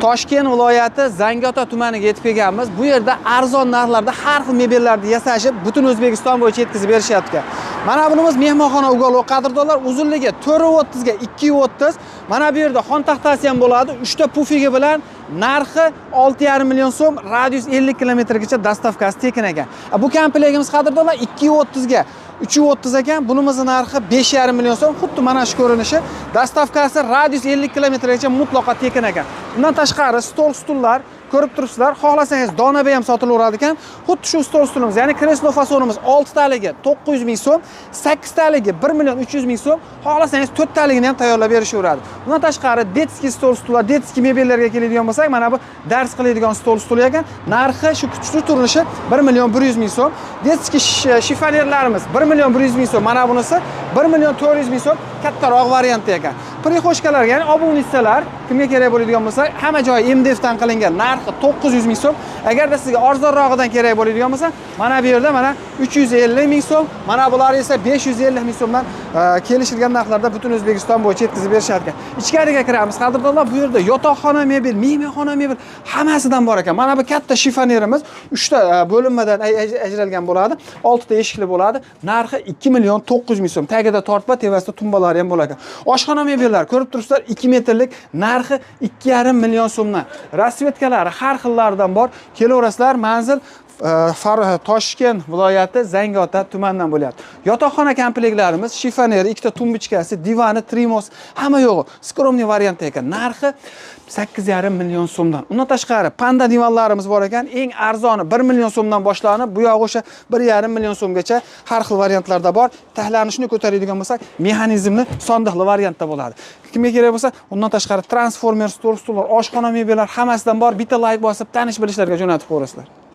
Toshkent viloyati Zangiota tumaniga yetib kelganmiz. Bu yerda arzon narxlarda har xil mebellarni yasashib, butun O'zbekiston bo'yicha yetkazib berishyapti. Mana bunimiz mehmonxona ugoli qadrdonlar, uzunligi 4.30 ga 2.30. Mana bu yerda xon taxtasi ham bo'ladi. 3 ta pufigi bilan narxi 6,5 million so'm, radius 50 kilometrgacha dastavkasi tekin ekan. Bu komplektimiz qadrdonlar 2.30 ga 3.30 ekan. Bunimizning narxi 5,5 million so'm. Xuddi mana shu ko'rinishi. Dastavkasi radius 50 kilometrgacha mutlaqo tekin ekan. Bundan tashqari stol stullar ko'rib turibsizlar. Xohlasangiz donabey ham sotilaveradi ekan. Xuddi shu stol stulimiz, ya'ni kreslo fasonimiz 6 taligi 900 ming so'm, 8 taligi 1 million 300 ming so'm. Xohlasangiz 4 taligini ham tayyorlab berishaveradi. Bundan tashqari detskiy stol stullar, detskiy mebellarga keladigan bo'lsak, mana bu dars qiladigan stol stul ekan. Narxi shu turnishi 1 million 100 ming so'm. Detskiy shifonerlarimiz 1 million 100 ming so'm. Mana bunisi 1 million 400 ming so'm. Kattaroq varianti ekan. Prixoshkalar, ya'ni obunitsalar kimga kerak bo'ladigan bo'lsa, hamma joyi MDF dan qilingan. Narxi 900 ming so'm. Agarda sizga arzonrog'idan kerak bo'ladigan bo'lsa, mana bu yerda mana 350 ming so'm, mana bular esa 550 ming so'mdan kelishilgan narxlarda butun O'zbekiston bo'yicha yetkazib berishadi ekan. Ichkariga kiramiz, qadrdonlar. Bu yerda yotoqxona mebel, mehmonxona mebel hammasidan bor ekan. Mana bu katta shifonerimiz 3 ta bo'linmadan ajralgan bo'ladi. 6 ta eshikli bo'ladi. Narxi 2 million 900 ming so'm. Tagida tortma, tevasida tumbalari ham bo'lar ekan. Oshxona mebellar ko'rib turibsizlar, 2 metrlik, narxi 2,5 million so'mdan. Rasvetkalari har xillaridan bor. Kelaverasizlar, manzil Toshkent viloyati Zangiota tumanidan bo'lyapti. Yotoqxona komplektlarimiz shifoner, 2 ta tumbichkasi, divani, trimos, hamma yo'g'i skromniy variant ekan. Narxi 8,5 million so'mdan. Undan tashqari panda divanlarimiz bor ekan. Eng arzoni 1 million so'mdan boshlanib, bu yoq o'sha 1,5 million so'mgacha har xil variantlarda bor. Tahlanishni ko'taradigan bo'lsak, mexanizmli sondiqli variantda bo'ladi. Kimga kerak bo'lsa, undan tashqari transformer, stol stullar, oshxona mebellar hammasidan bor. Bitta like bosib, tanish bilishlarga jo'natib qo'yasizlar.